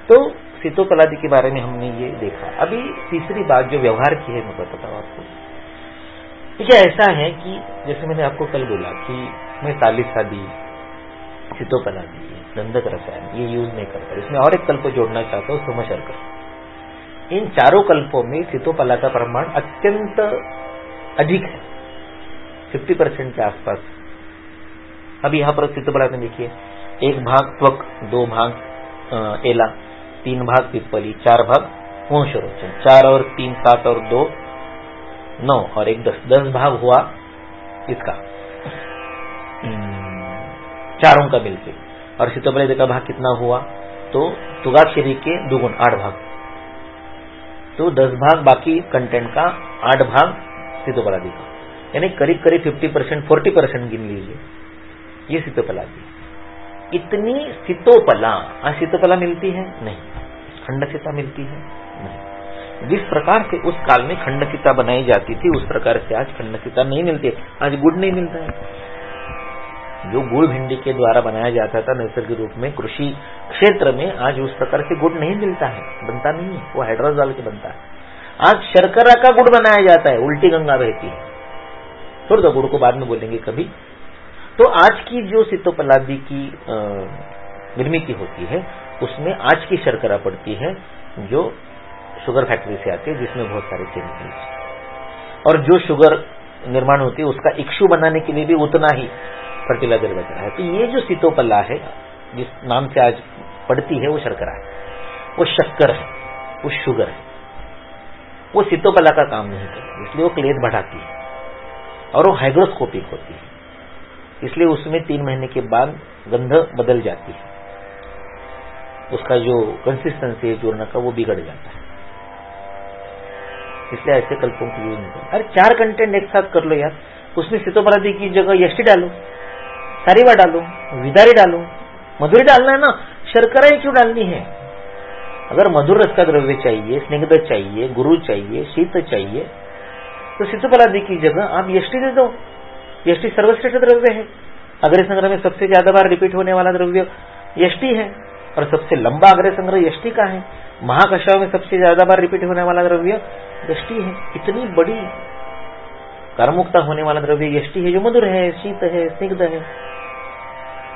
तो सीतोपलादी के बारे में हमने ये देखा। अभी तीसरी बात जो व्यवहार की है मैं बताता हूँ आपको। देखिए ऐसा है कि जैसे मैंने आपको कल बोला कि मैं तालिस आदि, सीतोपलादी, गंधक रसायन ये यूज नहीं करता। इसमें और एक कल्प जोड़ना चाहता हूँ, सोमशर्कर। इन चारों कल्पों में सीतोपला का प्रमाण अत्यंत अधिक है, 50% के आसपास। अब यहाँ पर सीतोपला में देखिए 1 भाग त्वक, 2 भाग एला, 3 भाग पिप्पली, 4 भाग वंशरोचन, 4 और 3 7 और 2 9 और 1 10 भाग हुआ इसका चारों का मिलके। और सीतोपलादी का भाग कितना हुआ, तो तुगाक्षरी के 2 गुण 8 भाग, तो 10 भाग बाकी कंटेंट का, 8 भाग सीतोपलादी का, यानी करीब करीब 50% 40% गिन लीजिए, ये सीतोपलादी। इतनी सीतोपला आज सीतोपला मिलती है नहीं, खंडसीता मिलती है नहीं। जिस प्रकार से उस काल में खंडसीता बनाई जाती थी उस प्रकार से आज खंडसीता नहीं मिलती है। आज गुड़ नहीं मिलता है, जो गुड़ भिंडी के द्वारा बनाया जाता था नैसर्गिक रूप में कृषि क्षेत्र में, आज उस प्रकार से गुड़ नहीं मिलता है, बनता नहीं है, वो हाइड्रोस डाल के बनता है। आज शर्करा का गुड़ बनाया जाता है, उल्टी गंगा बहती है। छोड़ दो, गुड़ को बाद में बोलेंगे कभी। तो आज की जो सीतोपलादी की निर्मित होती है उसमें आज की शर्करा पड़ती है जो शुगर फैक्ट्री से आती है, जिसमें बहुत सारे केमिकल्स, और जो शुगर निर्माण होती है उसका इक्षु बनाने के लिए भी उतना ही फर्टिलाइजर बच रहा है। तो ये जो सीतोपला है जिस नाम से आज पड़ती है वो शर्करा है, वो शक्कर है, वो शुगर है, वो सीतोपला का काम नहीं करती, इसलिए वो क्लेद बढ़ाती है और वो हाइग्रोस्कोपिक होती है, इसलिए उसमें 3 महीने के बाद गंध बदल जाती है, उसका जो कंसिस्टेंसी है चूर्ण का वो बिगड़ जाता है। इसलिए ऐसे कल्पों को यूज नहीं करो। अरे 4 कंटेंट एक साथ कर लो यार, उसमें सीतोपलादी की जगह यष्टि डालो, सारीवा डालो, विदारी डालो, मधुरी डालना है ना, शर्करा ही क्यों डालनी है? अगर मधुर रस का द्रव्य चाहिए, स्निग्ध चाहिए, गुरु चाहिए, शीत चाहिए, तो सीतोपलादी की जगह आप यष्टि दे दो। यष्टि सर्वश्रेष्ठ द्रव्य है। अग्रय संग्रह में सबसे ज्यादा बार रिपीट होने वाला द्रव्य यष्टि है और सबसे लंबा अग्रय संग्रह यष्टि का है। महाकषाय में सबसे ज्यादा बार रिपीट होने वाला द्रव्य यष्टि है। इतनी बड़ी कर्मुक्ता होने वाला द्रव्य यष्टि है जो मधुर है, शीत है, स्निग्ध है।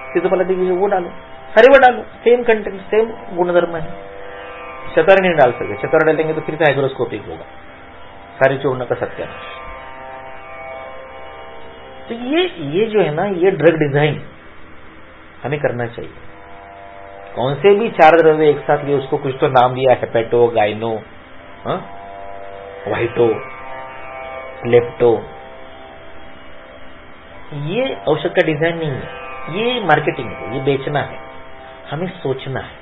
सीतोपलादी की वो डालो, सारीवा डालो, सेम कंटेंट, सेम गुणधर्म है। शतर नहीं डाल सकते, शतर डालेंगे तो फिर से हाइग्रोस्कोपिक होगा, सारे चूर्ण का सत्यानाश। तो ये जो है ना, ये ड्रग डिजाइन हमें करना चाहिए। कौन से भी 4 द्रव्य एक साथ लिए, उसको कुछ तो नाम दिया, हेपेटो, गाइनो, वाइटो, लेप्टो, ये औषध का डिजाइन नहीं है, ये मार्केटिंग है, ये बेचना है। हमें सोचना है,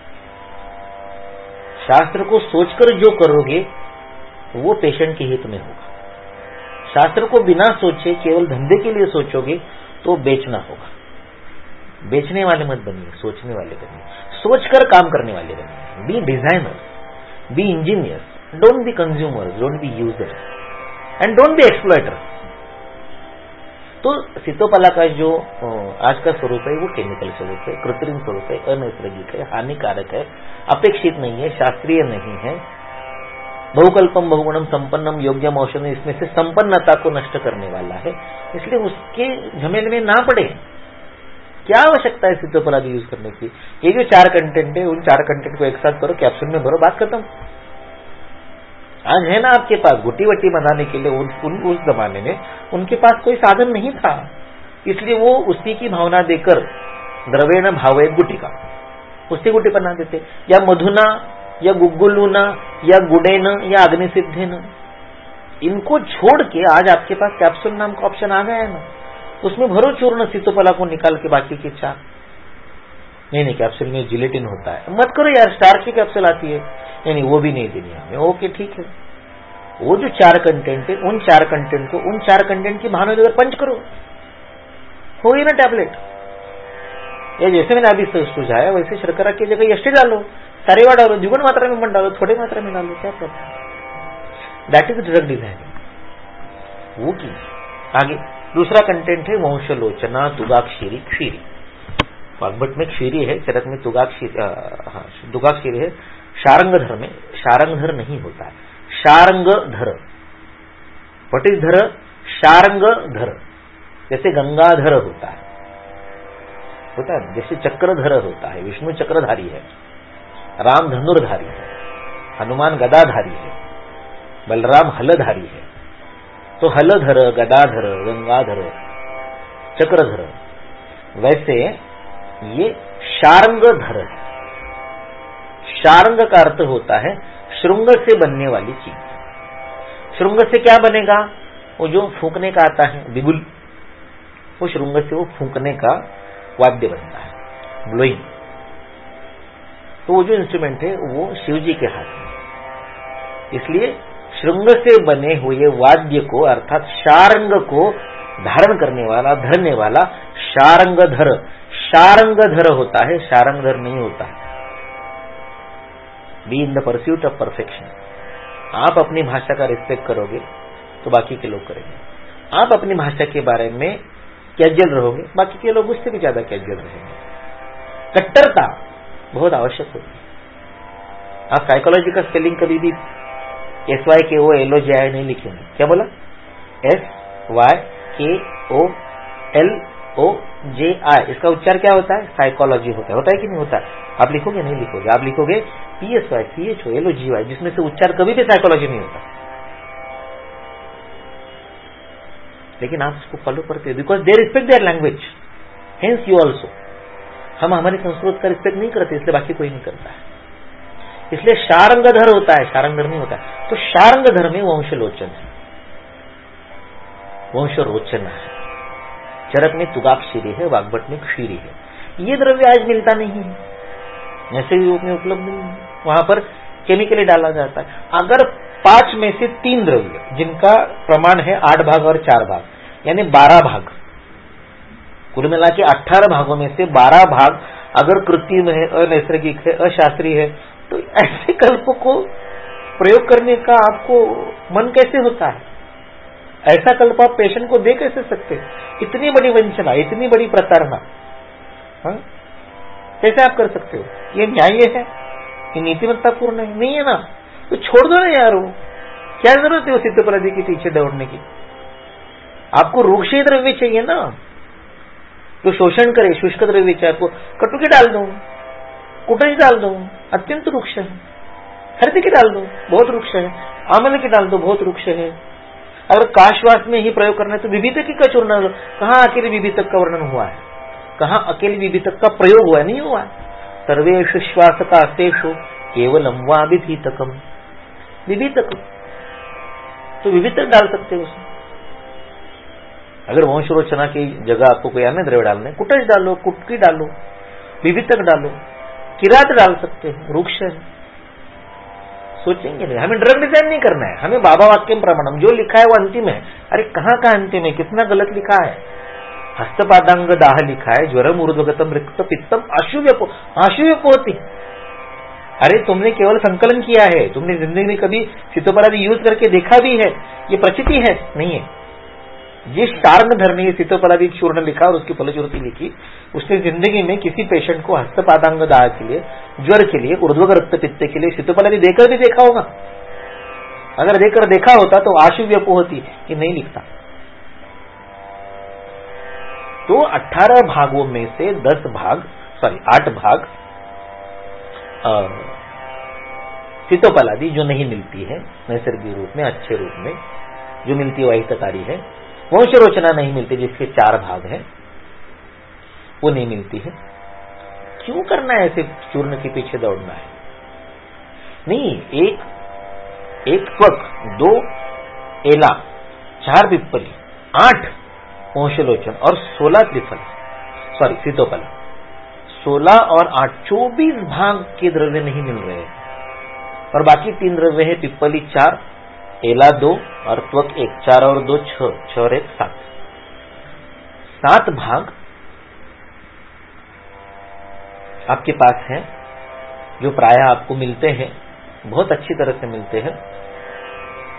शास्त्र को सोचकर जो करोगे वो पेशेंट के हित में होगा। शास्त्र को बिना सोचे केवल धंधे के लिए सोचोगे तो बेचना होगा। बेचने वाले मत बनिए, सोचने वाले बनिए, सोचकर काम करने वाले बनिए। Be designers, be engineers, don't be consumers, don't be users and don't be exploiters. तो सीतोपला का जो आज का स्वरूप है वो केमिकल स्वरूप है, कृत्रिम स्वरूप है, अनैसर्गिक है, हानिकारक है, अपेक्षित नहीं है, शास्त्रीय नहीं है। बहुकल्पम बहुगुणम संपन्नम योग्यम औषधम, इसमें से संपन्नता को नष्ट करने वाला है, इसलिए उसके झमेले में ना पड़े। क्या आवश्यकता है सीतोपलादी यूज करने की? ये जो 4 कंटेंट है उन 4 कंटेंट को एक साथ करो, कैप्सूल में भरो, बात खत्म। आज है ना आपके पास गुटी वटी बनाने के लिए, उस जमाने में उनके पास कोई साधन नहीं था, इसलिए वो उसी की भावना देकर द्रवेण भावे गुटिका, उसी गुटी बना देते, या मधुना या गुग्गुलूना या गुडेन या अग्निसिद्धेन। इनको छोड़ के आज आपके पास कैप्सूल नाम का ऑप्शन आ गया है ना, उसमें भरो चूर्ण सीतोपला को निकाल के बाकी के 4। नहीं कैप्सूल में जिलेटिन होता है, मत करो यार, स्टार की कैप्सूल आती है, नहीं वो भी नहीं देनी हमें। ओके ठीक है, वो जो 4 कंटेंट है उन 4 कंटेंट को उन 4 कंटेंट की भावना देकर पंच करो, हो गई ना टैबलेट। या जैसे मैंने अभी सुझाया वैसे शर्करा की जगह यष्टि डालो, सारीवा डालो, द्विगुण मात्रा में मत डालो, थोड़ी मात्रा में डालो, क्या problem. That is drug designing. वो की आगे दूसरा कंटेंट है वंशलोचना, तुगाक्षीरी, क्षीरी। वाग्भट में क्षीरी है, चरक में तुगाक्षीरी है, शारंगधर में शारंगधर नहीं होता है, शारंगधर। व्हाट इज धर? शारंगधर। जैसे गंगाधर होता है जैसे चक्रधर होता है, विष्णु चक्रधारी है, राम धनुर्धारी है, हनुमान गदाधारी है, बलराम हलधारी है। तो हलधर, गदाधर, गंगाधर, चक्रधर, वैसे ये शारंगधर है। शारंग का अर्थ होता है श्रृंग से बनने वाली चीज। श्रृंग से क्या बनेगा? वो जो फूंकने का आता है बिगुल, वो श्रृंग से वो फूंकने का वाद्य बनता है, ब्लोइंग। तो वो जो इंस्ट्रूमेंट है वो शिव जी के हाथ में। इसलिए श्रृंग से बने हुए वाद्य को अर्थात शारंग को धारण करने वाला, धरने वाला शारंगधर। शारंगधर होता है, शारंगधर नहीं होता है। Be in the pursuit of perfection. आप अपनी भाषा का रिस्पेक्ट करोगे तो बाकी के लोग करेंगे। आप अपनी भाषा के बारे में कैजुअल रहोगे, बाकी के लोग उससे भी ज्यादा कैजुअल रहेंगे। कट्टरता बहुत आवश्यक होती है। आप साइकोलॉजी का स्पेलिंग कभी भी SYKOLOGI नहीं लिखेंगे। क्या बोला? SYKOLOGI। इसका उच्चार क्या होता है? साइकोलॉजी होता है कि नहीं होता? आप लिखोगे? नहीं लिखोगे। आप लिखोगे PSYCHOLOGY, जिसमें से उच्चार कभी भी साइकोलॉजी नहीं होता। लेकिन आप उसको फॉलो करते हो because they respect their language, hence you also. हम हमारी संस्कृत का रिस्पेक्ट नहीं करते, इसलिए बाकी कोई नहीं करता है। इसलिए शारंगधर होता है, शारंगधर नहीं होता है। तो शारंगधर में वंशलोचन है, वंशरोचन है। चरक में तुगाक्षीरी है, वाग्भट में क्षीरी है। ये द्रव्य आज मिलता नहीं है, ऐसे यूरोप में उपलब्ध नहीं है। वहां पर केमिकली डाला जाता है। अगर 5 में से 3 द्रव्य जिनका प्रमाण है 8 भाग और 4 भाग, यानी 12 भाग, कुल मिला के 18 भागों में से 12 भाग अगर कृत्रिम है, अनैसर्गिक है, अशास्त्रीय है, तो ऐसे कल्प को प्रयोग करने का आपको मन कैसे होता है? ऐसा कल्प आप पेशेंट को दे कैसे सकते? इतनी बड़ी वंचना, इतनी बड़ी प्रताड़ना, कैसे आप कर सकते हो? ये न्याय है? ये नीतिमत्तापूर्ण है? नहीं है ना। तो छोड़ दो ना यार, वो क्या जरूरत है उस सिद्धपराधी के पीछे दौड़ने की? आपको रुक्षी द्रव्य चाहिए ना, तो शोषण करे, शुष्क द्रव्य चाहिए आपको। कटुकी डाल दो, कुटज डाल दो, अत्यंत रुक्ष है। हृदय की डाल दो, बहुत रुक्ष है। आमल की डाल दो, बहुत रुक्ष है। अगर काशवास में ही प्रयोग करना है तो विभितक का चूर्ण। कहाँ अकेले विभितक का वर्णन हुआ है? कहाँ अकेले विभितक का प्रयोग हुआ? नहीं हुआ। सर्वेषु श्वासकास्तेषु केवलम वा विभितकम, विभितक। तो विभितक डाल सकते हो उसमें। अगर वंशरोचना की जगह आपको कोई अन्य द्रव्य डालना है, कुटज डालो, कुटकी डालो, विभितक डालो, किरात डाल सकते हैं, वृक्ष है। सोचेंगे नहीं। हमें ड्रग डिजाइन नहीं करना है, हमें बाबा वाक्यम प्रमाणम, जो लिखा है वो अंतिम है। अरे कहाँ का अंतिम है? कितना गलत लिखा है। हस्तपादांग दाह लिखा है, ज्वरम ऊर्ध्वगतम रिक्त पित्तम आशुव्यपोति। अरे तुमने केवल संकलन किया है, तुमने जिंदगी में कभी सितोपलादी यूज करके देखा भी है? ये प्रचिति है? नहीं है। जिस शारंगधर ने सितोपलादी चूर्ण लिखा और उसकी फलश्रुति लिखी, उसने जिंदगी में किसी पेशेंट को हस्तपादांग दाह के लिए, ज्वर के लिए, ऊर्ध्व रक्त पित्त के लिए सितोपलादी देकर भी देखा होगा? अगर देकर देखा होता तो आशुव्यपो होती, कि नहीं लिखता। तो 18 भागों में से 8 भाग सितोपलादी जो नहीं मिलती है नैसर्गिक रूप में, अच्छे रूप में जो मिलती है वाहितकारी है। वंशरोचना नहीं मिलती जिसके 4 भाग हैं, वो नहीं मिलती है। क्यों करना है ऐसे चूर्ण के पीछे दौड़ना है? नहीं, एक त्वक, 2 एला, 4 पिप्पली, 8 वंशलोचन और 16 त्रिफल, सॉरी सितोपला। 16 और 8, 24 भाग के द्रव्य नहीं मिल रहे हैं। और बाकी 3 द्रव्य है, पिप्पली 4, एला 2 और त्वक 1। 4 और 2 6, 6 और 1 7। 7 भाग आपके पास हैं, जो प्रायः आपको मिलते हैं, बहुत अच्छी तरह से मिलते हैं।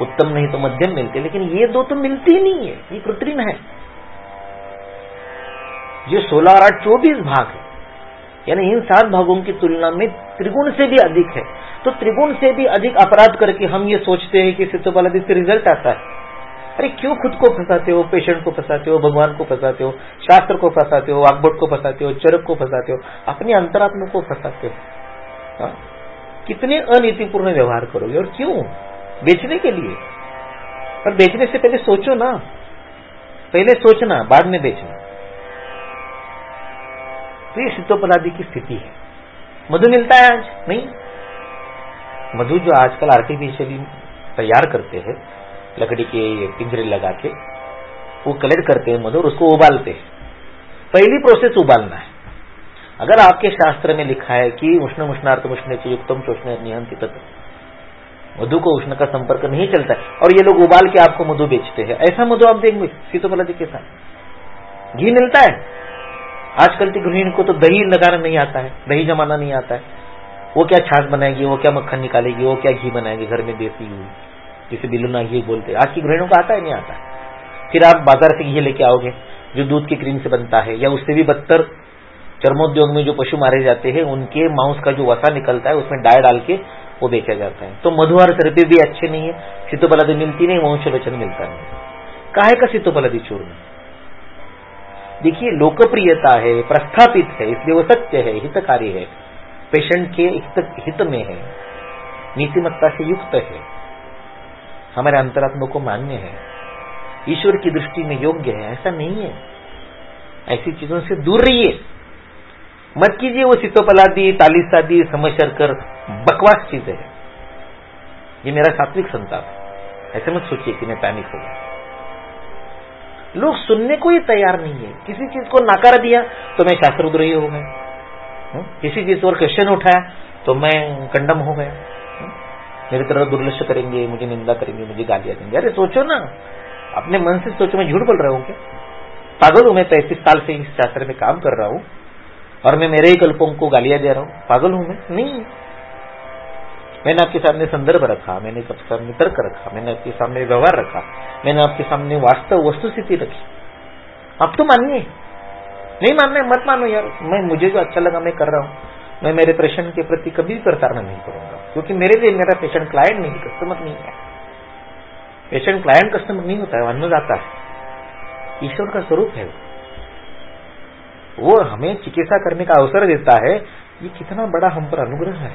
उत्तम नहीं तो मध्यम मिलते, लेकिन ये 2 तो मिलती ही नहीं है, ये कृत्रिम है। जो 16 और 8 24 भाग है, यानी इन 7 भागों की तुलना में त्रिगुण से भी अधिक है। तो त्रिगुण से भी अधिक अपराध करके हम ये सोचते हैं कि सिद्धोपलब्धि से रिजल्ट आता है। अरे क्यों खुद को फंसाते हो, पेशेंट को फंसाते हो, भगवान को फंसाते हो, शास्त्र को फंसाते हो, वाग्भट को फंसाते हो, चरक को फंसाते हो, अपने अंतरात्मा को फंसाते हो। कितने अनीतिपूर्ण व्यवहार करोगे और क्यों? बेचने के लिए। पर बेचने से पहले सोचो ना, पहले सोचना बाद में बेचना। तो ये सिद्धोपलब्धि की स्थिति है। मधु मिलता है आज? नहीं। मधु जो आजकल आर्टिफिशियली तैयार करते हैं, लकड़ी के पिंजरे लगा के वो कलेक्ट करते हैं मधु और उसको उबालते हैं। पहली प्रोसेस उबालना है। अगर आपके शास्त्र में लिखा है कि उष्ण उष्णार्थ उष्ण च युक्तम चोष्ण निहंति तत्, मधु को उष्ण का संपर्क नहीं चलता है, और ये लोग उबाल के आपको मधु बेचते हैं, ऐसा मधु आप देंगे सिद्धोपलब्धि के साथ। घी मिलता है आजकल की गृहिणी को, तो दही लगाना नहीं आता है, दही जमाना नहीं आता है, वो क्या छाछ बनाएगी, वो क्या मक्खन निकालेगी, वो क्या घी बनाएगी घर में देसी हुई, जिसे बिलुना घी बोलते हैं। आज की गृहिणियों को आता है नहीं आता है। फिर आप बाजार से घी लेके आओगे जो दूध की क्रीम से बनता है, या उससे भी बदतर चर्मोद्योग में जो पशु मारे जाते हैं उनके मांस का जो वसा निकलता है उसमें डाई डाल के वो बेचा जाता है। तो मधु और थेरेपी भी अच्छे नहीं है, सिद्धोपलब्धि मिलती नहीं, वंशलोचन मिलता नहीं। काहे का सिद्धोपलब्धि चूर्ण? देखिए लोकप्रियता है, प्रस्थापित है, इसलिए वो सत्य है, हितकारी है, पेशेंट के हित में है, नीतिमत्ता से युक्त है, हमारे अंतरात्मा को मान्य है, ईश्वर की दृष्टि में योग्य है। ऐसा नहीं है, ऐसी चीजों से दूर रहिए, मत कीजिए वो सिद्धोपलब्धि, तालीसादी, समशर्कर, बकवास चीजें है। ये मेरा सात्विक संताप है। ऐसे मत सोचिए कि मैं पैनिक हो गया। लोग सुनने को ही तैयार नहीं है। किसी चीज को नकार दिया तो मैं शास्त्रद्रोही हो गया, किसी चीज पर क्वेश्चन उठाया तो मैं कंडम हो गया, मेरी तरफ दुर्लक्ष्य करेंगे, मुझे निंदा करेंगे, मुझे गालियां देंगे। अरे सोचो ना, अपने मन से सोचो। मैं झूठ बोल रहा हूं क्या? पागल हूं मैं? 35 साल से इस शास्त्र में काम कर रहा हूं और मैं मेरे ही कल्पों को गालियां दे रहा हूं? पागल हूं मैं? नहीं। मैंने आपके सामने संदर्भ रखा, मैंने सबके सामने तर्क रखा, मैंने आपके सामने व्यवहार रखा, मैंने आपके सामने वास्तव वस्तुस्थिति रखी। आप तो मानिए, नहीं मानना मत मानो यार। मुझे जो अच्छा लगा मैं कर रहा हूं। मैं मेरे पेशेंट के प्रति कभी भी प्रताड़ना नहीं करूंगा, क्योंकि मेरे लिए मेरा पेशेंट क्लाइंट नहीं, कस्टमर नहीं है। पेशेंट क्लाइंट कस्टमर नहीं होता है, अन्नदाता है, ईश्वर का स्वरूप है। वो हमें चिकित्सा करने का अवसर देता है। ये कितना बड़ा हम पर अनुग्रह है।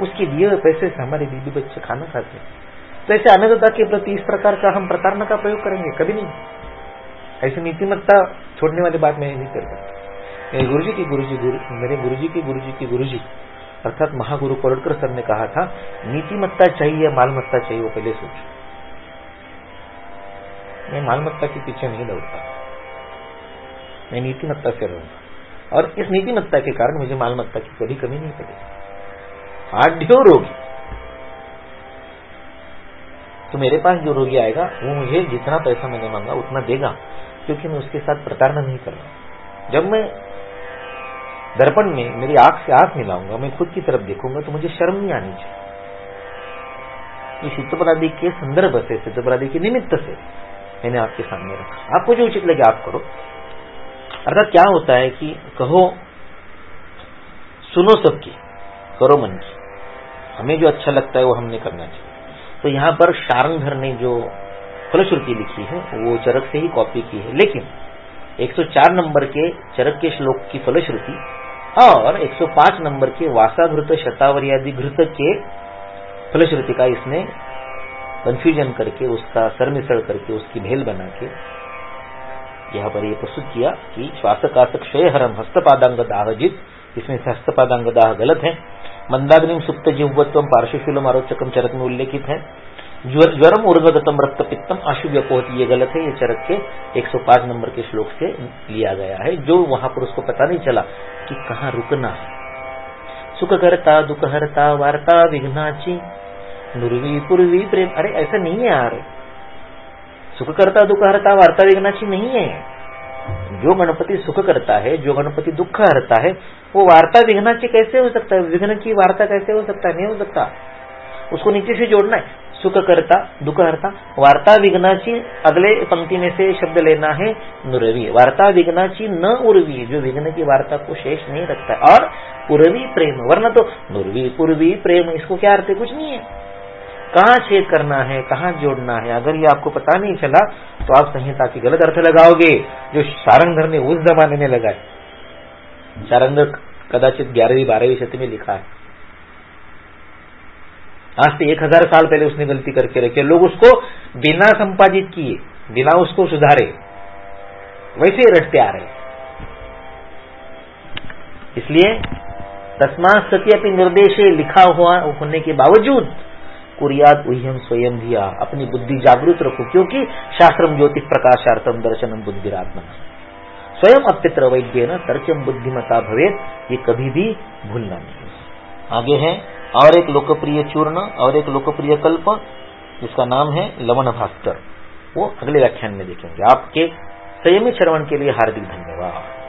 उसके दिए हुए पैसे से हमारे बीबी बच्चे खाना खाते हैं। तो ऐसे अन्नदाता के प्रति इस प्रकार का हम प्रताड़ना का प्रयोग करेंगे? कभी नहीं। ऐसी नीतिमत्ता छोड़ने वाली बात मैं नहीं करता। मेरे गुरुजी की गुरुजी की गुरुजी अर्थात महागुरु कोरटकर सर ने कहा था, नीतिमत्ता चाहिए या मालमत्ता चाहिए, वो पहले सोचो। मैं मालमत्ता के पीछे नहीं दौड़ता, मैं नीतिमत्ता से रहूंगा, और इस नीतिमत्ता के कारण मुझे मालमत्ता की कभी कमी नहीं पड़ेगी। आढ़ रोगी, तो मेरे पास जो रोगी आएगा वो मुझे जितना पैसा मैंने मांगा उतना देगा, क्योंकि मैं उसके साथ प्रताड़ना नहीं कर रहा। जब मैं दर्पण में मेरी आंख से आंख मिलाऊंगा, मैं खुद की तरफ देखूंगा, तो मुझे शर्म नहीं आनी चाहिए। ये सिद्धोपलब्धि के संदर्भ से, सिद्धोपलब्धि के निमित्त से मैंने आपके सामने रखा। आपको जो उचित लगे आप करो। अर्थात क्या होता है कि कहो, सुनो सबकी, करो मन की, हमें जो अच्छा लगता है वो हमने करना चाहिए। तो यहाँ पर शारंगधर ने जो फलश्रुति लिखी है वो चरक से ही कॉपी की है, लेकिन 104 नंबर के चरक के श्लोक की फलश्रुति और 105 नंबर के वासाघृत शतावर्यादि घृत के फलश्रुति का इसने कंफ्यूजन करके, उसका सरमिसड़ करके, उसकी भेल बना के यहाँ पर ये प्रस्तुत किया कि श्वासकाश क्षयहरम हस्तपादांग दाहजित। इसमें से हस्तपादांग दाह गलत है। मंदाग्निम सुप्त जिह्वत्वम पार्श्वशूलम आरोचकम चरक में उल्लेखित है। ज्वरम उर्गतम रक्त पित्तम आशुव्यपोहति, ये गलत है। ये चरक के 105 नंबर के श्लोक से लिया गया है, जो वहां पर उसको पता नहीं चला कि कहाँ रुकना है। सुख करता दुख हरता वार्ता विघ्नाची नुर्वी पूर्वी प्रेम। अरे ऐसा नहीं है यार, सुख करता दुख हरता वार्ता विघ्नाची नहीं है। जो गणपति सुख करता है, जो गणपति दुख हरता है, वो वार्ता विघ्नाची कैसे हो सकता है? विघ्न की वार्ता कैसे हो सकता है? नहीं हो सकता। उसको नीचे से जोड़ना है। सुखकर्ता दुःखहर्ता। वार्ता विघ्नाची अगले पंक्ति में से शब्द लेना है नुरवी। वार्ता विघ्नाची न उर्वी, जो विघ्न की वार्ता को शेष नहीं रखता है। और उर्वी प्रेम, वरना तो नुरवी पूर्वी प्रेम, इसको क्या अर्थ है? कुछ नहीं है। कहाँ छेद करना है, कहाँ जोड़ना है, अगर ये आपको पता नहीं चला तो आप संहिता की गलत अर्थ लगाओगे, जो शारंगधर ने उस जमाने में लगाए। शारंगधर कदाचित 11वीं 12वीं शती में लिखा है, आज से 1000 साल पहले उसने गलती करके रखी। लोग उसको बिना संपादित किए, बिना उसको सुधारे वैसे ही रटते आ रहे। इसलिए तस्मात् सति अपनी निर्देशे लिखा हुआ होने के बावजूद कुर्याद उह्यम स्वयं धिया, अपनी बुद्धि जागृत रखो, क्योंकि शास्त्रम ज्योति प्रकाशार्थम दर्शनम बुद्धिरात्मा। स्वयं अप्यत्र वैद्येन तर्कम बुद्धिमता भवेत, ये कभी भी भूलना नहीं। आगे है और एक लोकप्रिय चूर्ण और एक लोकप्रिय कल्प, जिसका नाम है लवण भास्कर। वो अगले व्याख्यान में देखेंगे। आपके संयमी श्रवण के लिए हार्दिक धन्यवाद।